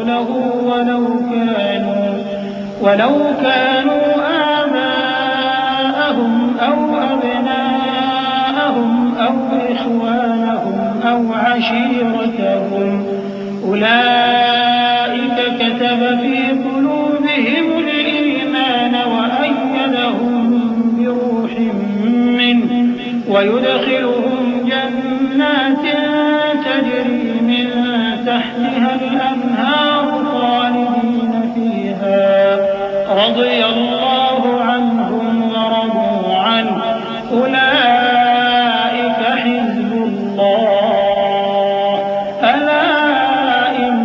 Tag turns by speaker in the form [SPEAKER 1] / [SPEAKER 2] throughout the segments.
[SPEAKER 1] ورسوله ولو كانوا آباءهم أو أبناءهم أو إخوانهم أو عشيرتهم أولئك كتب في قلوبهم الإيمان وأيدهم بروح منه ويدخلهم جنات تجري من تحتها الأنهار خالدين فيها رضي الله عنهم ورضوا عنه أولئك حزب الله ألا إن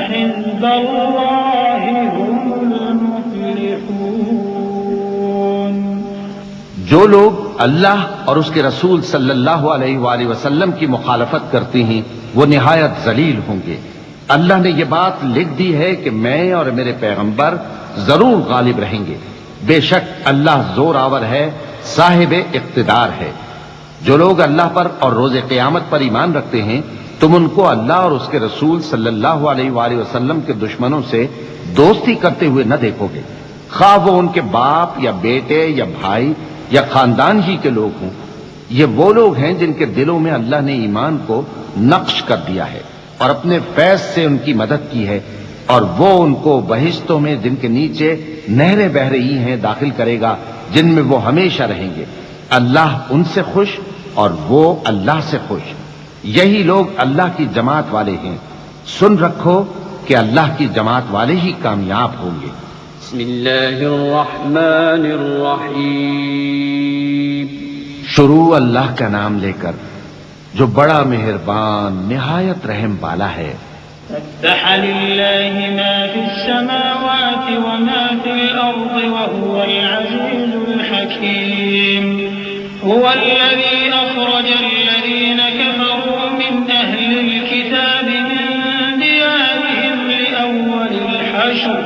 [SPEAKER 1] حزب الله هم المفلحون.
[SPEAKER 2] جو لوگ اللہ اور اس کے رسول صلی اللہ علیہ وآلہ وسلم کی مخالفت کرتے ہیں وہ نہایت ذلیل ہوں گے. اللہ نے یہ بات لکھ دی ہے کہ میں اور میرے پیغمبر ضرور غالب رہیں گے. بے شک اللہ زور آور ہے، صاحب اقتدار ہے. جو لوگ اللہ پر اور روز قیامت پر ایمان رکھتے ہیں تم ان کو اللہ اور اس کے رسول صلی اللہ علیہ وآلہ وسلم کے دشمنوں سے دوستی کرتے ہوئے نہ دیکھو گے، خواہ وہ ان کے باپ یا بیٹے یا بھائی یا خاندان ہی کے لوگ ہوں. یہ وہ لوگ ہیں جن کے دلوں میں اللہ نے ایمان کو نقش کر دیا ہے اور اپنے فیض سے ان کی مدد کی ہے، اور وہ ان کو بہشتوں میں جن کے نیچے نہریں بہ رہی ہیں داخل کرے گا، جن میں وہ ہمیشہ رہیں گے. اللہ ان سے خوش اور وہ اللہ سے خوش. یہی لوگ اللہ کی جماعت والے ہیں. سن رکھو کہ اللہ کی جماعت والے ہی کامیاب ہوں گے.
[SPEAKER 1] بسم اللہ الرحمن الرحیم.
[SPEAKER 2] شروع اللہ کا نام لے کر جو بڑا مہربان نہایت رحم والا ہے.
[SPEAKER 1] سبح للہ ما فی السماوات وما فی الارض وهو العزیز الحکیم. هو الذي اخرج الذين كفروا من اهل الكتاب من ديارهم لأول الحشر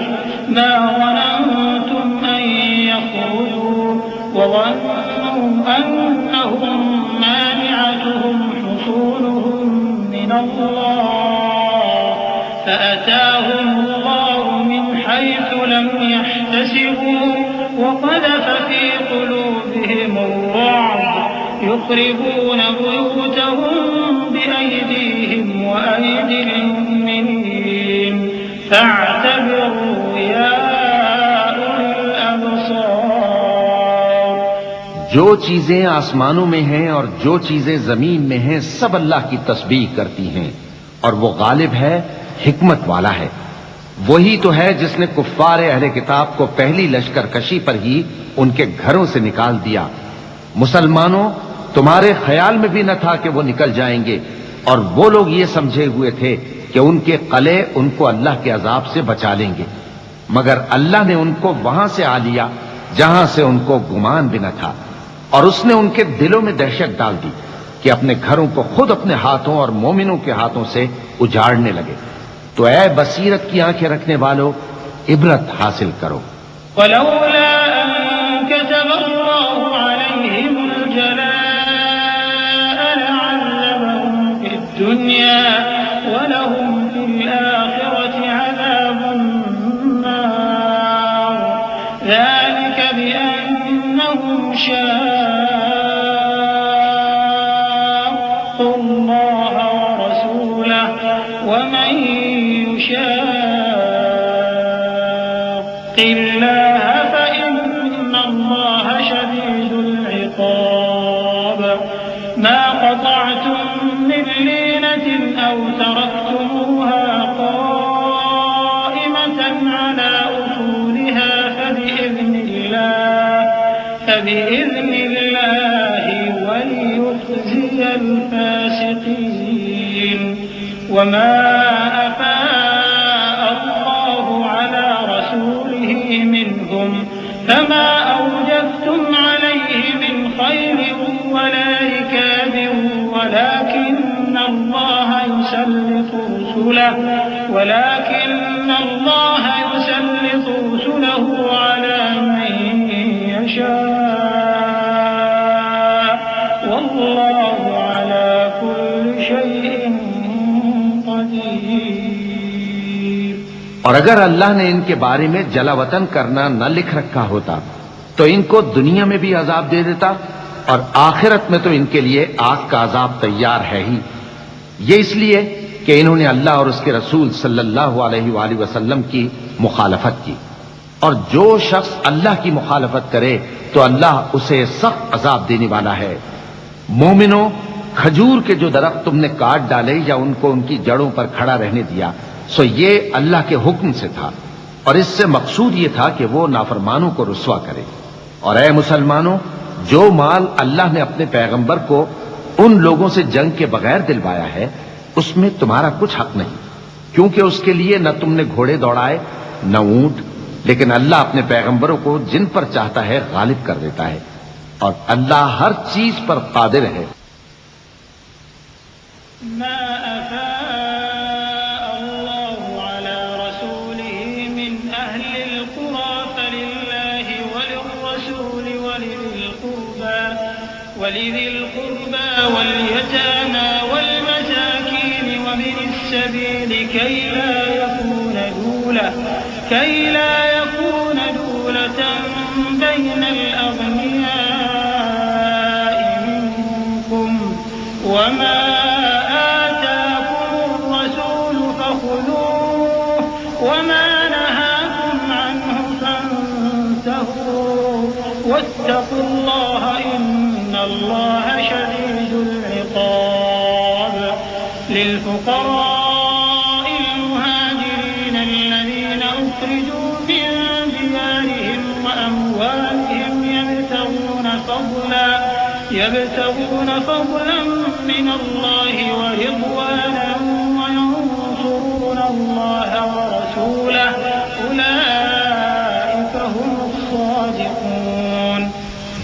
[SPEAKER 1] ما ظننتم ان يخرجوا وظنوا انهم مانعتهم حصولهم من الله فأتاهم الله من حيث لم يحتسبوا وقذف في قلوبهم الرعب يخربون بيوتهم بأيديهم وأيدي المؤمنين فاعتبروا يا أولي الأبصار.
[SPEAKER 2] جو چیزیں آسمانوں میں ہیں اور جو چیزیں زمین میں ہیں سب اللہ کی تسبیح کرتی ہیں، اور وہ غالب ہے، حکمت والا ہے. وہی تو ہے جس نے کفار اہل کتاب کو پہلی لشکر کشی پر ہی ان کے گھروں سے نکال دیا. مسلمانوں، تمہارے خیال میں بھی نہ تھا کہ وہ نکل جائیں گے، اور وہ لوگ یہ سمجھے ہوئے تھے کہ ان کے قلعے ان کو اللہ کے عذاب سے بچا لیں گے، مگر اللہ نے ان کو وہاں سے آ لیا جہاں سے ان کو گمان بھی نہ تھا، اور اس نے ان کے دلوں میں دہشت ڈال دی کہ اپنے گھروں کو خود اپنے ہاتھوں اور مومنوں کے ہاتھوں سے اجاڑنے لگے. تو اے بصیرت کی آنکھیں رکھنے والو، عبرت حاصل کرو.
[SPEAKER 1] ولولا أن كتب الله عليهم الجلاء لعذبهم في الدنيا ولهم في الآخرة عذاب النار ذلك بأنهم شاقوا الله ورسوله ومن يشاق الله فإن الله شديد العقاب. ما قطعتم من لينة أو تركتموها قائمة على أصولها فبإذن الله وليخزي الفاسقين. وما أفاء الله على رسوله منهم فما أوجفتم عليه من خير ولا ركاب ولكن الله يسلط رسله على من يشاء والله على كل شيء قدير.
[SPEAKER 2] اور اگر اللہ نے ان کے بارے میں جلا وطن کرنا نہ لکھ رکھا ہوتا تو ان کو دنیا میں بھی عذاب دے دیتا، اور آخرت میں تو ان کے لیے آگ کا عذاب تیار ہے ہی۔ یہ اس لیے کہ انہوں نے اللہ اور اس کے رسول صلی اللہ علیہ وآلہ وسلم کی مخالفت کی، اور جو شخص اللہ کی مخالفت کرے تو اللہ اسے سخت عذاب دینے والا ہے۔ مومنوں، کھجور کے جو درخت تم نے کاٹ ڈالے یا ان کو ان کی جڑوں پر کھڑا رہنے دیا، سو یہ اللہ کے حکم سے تھا، اور اس سے مقصود یہ تھا کہ وہ نافرمانوں کو رسوا کرے۔ اور اے مسلمانوں، جو مال اللہ نے اپنے پیغمبر کو ان لوگوں سے جنگ کے بغیر دلوایا ہے، اس میں تمہارا کچھ حق نہیں، کیونکہ اس کے لیے نہ تم نے گھوڑے دوڑائے نہ اونٹ، لیکن اللہ اپنے پیغمبروں کو جن پر چاہتا ہے غالب کر دیتا ہے، اور اللہ ہر چیز پر قادر ہے۔
[SPEAKER 1] ما أفاء الله على رسوله من أهل القرى فلله وللرسول ولذي القربى واليتامى والمساكين ومن السبيل كي لا يكون دولة بين الأغنياء منكم وما آتاكم الرسول فخذوه وما نهاكم عنه فانتهوا واتقوا الله إن الله شديد العقاب للفقراء المهاجرين الذين أخرجوا من ديارهم وأموالهم يبتغون فضلا من الله ورضوانا وينصرون الله ورسوله أولئك هم الصادقون۔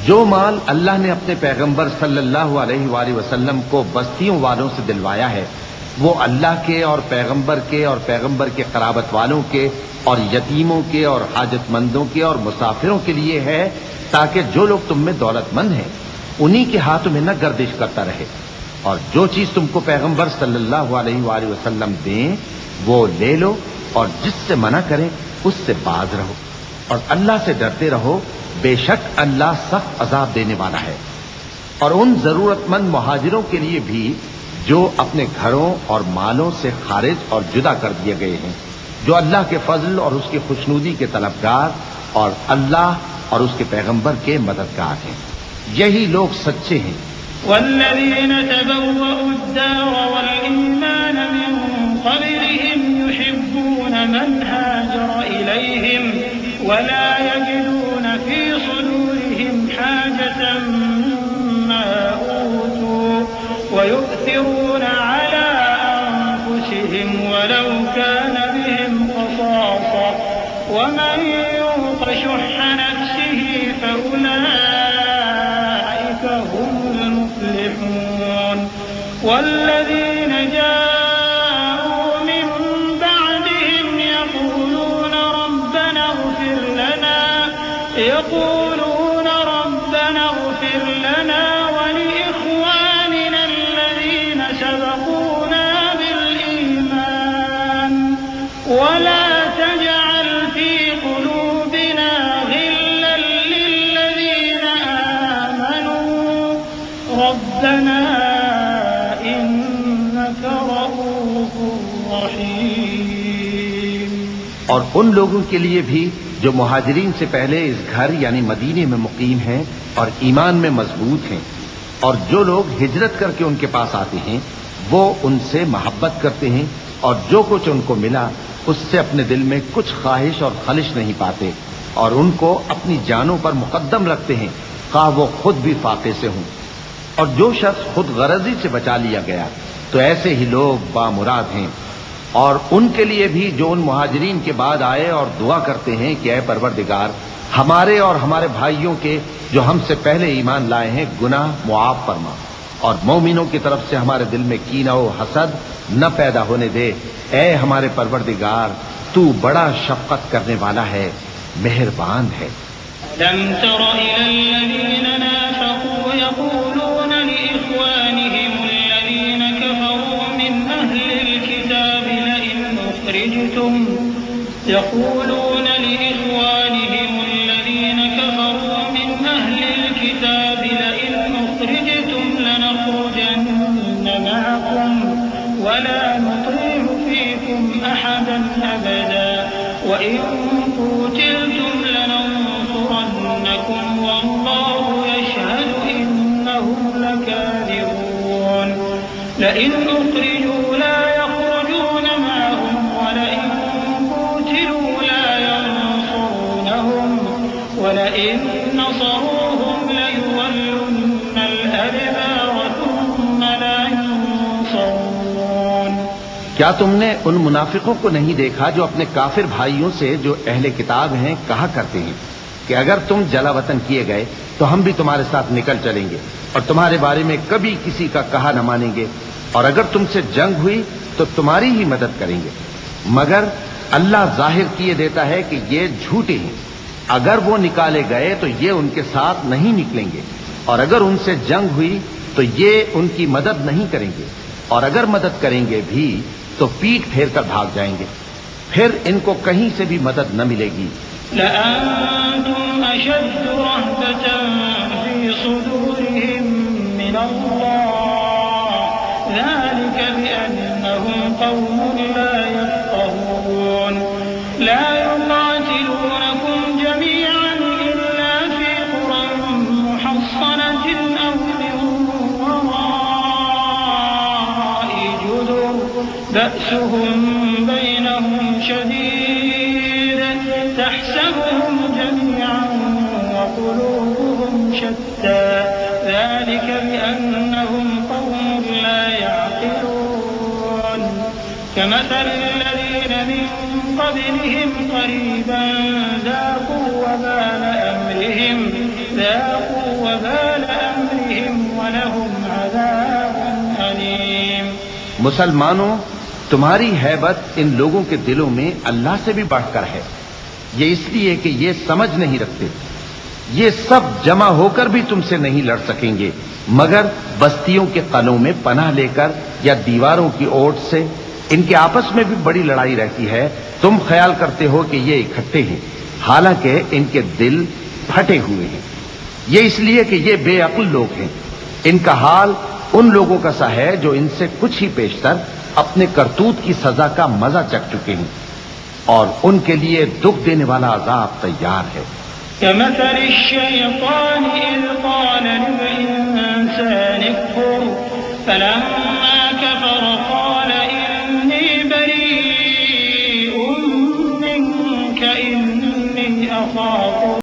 [SPEAKER 2] جو مال اللہ نے اپنے پیغمبر صلی اللہ علیہ وآلہ وسلم کو بستیوں والوں سے دلوایا ہے، وہ اللہ کے اور پیغمبر کے قرابت والوں کے اور یتیموں کے اور حاجت مندوں کے اور مسافروں کے لیے ہے، تاکہ جو لوگ تم میں دولت مند ہیں انہی کے ہاتھوں میں نہ گردش کرتا رہے، اور جو چیز تم کو پیغمبر صلی اللہ علیہ وآلہ وسلم دیں وہ لے لو، اور جس سے منع کریں اس سے باز رہو، اور اللہ سے ڈرتے رہو، بے شک اللہ سخت عذاب دینے والا ہے۔ اور ان ضرورت مند مہاجروں کے لیے بھی جو اپنے گھروں اور مالوں سے خارج اور جدا کر دیے گئے ہیں، جو اللہ کے فضل اور اس کی خوشنودی کے طلبگار اور اللہ اور اس کے پیغمبر کے مددگار ہیں، یہی لوگ سچے ہیں۔
[SPEAKER 1] والذين تبوأوا الدار والإيمان من قبلهم يحبون من هاجر إليهم ولا يجدون في صدورهم حاجة مما أوتوا ويؤثرون على أنفسهم ولو كان بهم خصاصة ومن يوق شح نفسه فأولئك هم المفلحون۔ والذين جاءوا من بعدهم يقولون ربنا اغفر لنا ولإخواننا الذين سبقونا بالإيمان ولا تجعل في قلوبنا غلا للذين آمنوا ربنا إنك رؤوف رحيم۔
[SPEAKER 2] اور ان لوگوں کے لیے بھی جو مہاجرین سے پہلے اس گھر یعنی مدینے میں مقیم ہیں اور ایمان میں مضبوط ہیں، اور جو لوگ ہجرت کر کے ان کے پاس آتے ہیں وہ ان سے محبت کرتے ہیں، اور جو کچھ ان کو ملا اس سے اپنے دل میں کچھ خواہش اور خلش نہیں پاتے، اور ان کو اپنی جانوں پر مقدم رکھتے ہیں خواہ وہ خود بھی فاقے سے ہوں۔ اور جو شخص خود غرضی سے بچا لیا گیا تو ایسے ہی لوگ بامراد ہیں۔ اور ان کے لیے بھی جو ان مہاجرین کے بعد آئے اور دعا کرتے ہیں کہ اے پروردگار ہمارے اور ہمارے بھائیوں کے جو ہم سے پہلے ایمان لائے ہیں گناہ معاف فرما، اور مومنوں کی طرف سے ہمارے دل میں کینہ و حسد نہ پیدا ہونے دے، اے ہمارے پروردگار تو بڑا شفقت کرنے والا ہے، مہربان ہے۔
[SPEAKER 1] لم تر إلى الذين نافقوا يقولون لإخوانهم الذين كفروا من أهل الكتاب يقولون لإخوانهم الذين كفروا من أهل الكتاب لئن أخرجتم لنخرجن معكم ولا نطيع فيكم أحدا أبدا وإن قتلتم لننصرنكم والله يشهد إنهم لكاذبون لئن أخرجوا لا يخرجون معهم ولئن قتلوا لا ينصرونهم ولئن نصروهم ليولن الأدبار ثم لا ينصرون.
[SPEAKER 2] کیا تم نے ان منافقوں کو نہیں دیکھا جو اپنے کافر بھائیوں سے جو اہل کتاب ہیں کہا کرتے ہیں کہ اگر تم جلا وطن کیے گئے تو ہم بھی تمہارے ساتھ نکل چلیں گے اور تمہارے بارے میں کبھی کسی کا کہا نہ مانیں گے اور اگر تم سے جنگ ہوئی تو تمہاری ہی مدد کریں گے مگر اللہ ظاہر کیے دیتا ہے کہ یہ جھوٹے ہیں. اگر وہ نکالے گئے تو یہ ان کے ساتھ نہیں نکلیں گے اور اگر ان سے جنگ ہوئی تو یہ ان کی مدد نہیں کریں گے اور اگر مدد کریں گے بھی تو پیٹ پھیر کر بھاگ جائیں گے پھر ان کو کہیں سے بھی مدد نہ ملے گی.
[SPEAKER 1] لأنتم أشد رهبة في صدورهم من الله ذلك بأنهم قوم لا يفقهون لا يقاتلونكم جميعا إلا في قرى محصنة أو من وراء جدر بأسهم بينهم شديد تحسبهم جميعا وقلوبهم شتى ذلك بأنهم قوم لا يعقلون كمثل الذين من قبلهم قريبا ذاقوا وبال أمرهم ولهم عذاب أليم.
[SPEAKER 2] مسلمانوں تمہاری ہیبت ان لوگوں کے دلوں میں اللہ سے بھی بڑھ کر ہے یہ اس لیے کہ یہ سمجھ نہیں رکھتے. یہ سب جمع ہو کر بھی تم سے نہیں لڑ سکیں گے مگر بستیوں کے قلعوں میں پناہ لے کر یا دیواروں کی اوٹ سے. ان کے آپس میں بھی بڑی لڑائی رہتی ہے. تم خیال کرتے ہو کہ یہ اکٹھے ہیں حالانکہ ان کے دل پھٹے ہوئے ہیں. یہ اس لیے کہ یہ بے عقل لوگ ہیں. ان کا حال ان لوگوں کا سا ہے جو ان سے کچھ ہی پیشتر اپنے کرتوت کی سزا کا مزہ چکھ چکے ہیں اور ان کے لیے دکھ دینے والا عذاب تیار ہے.
[SPEAKER 1] كمثل الشيطان إذ قال للإنسان اكفر فلما كفر قال إني بريء منك إني أخاف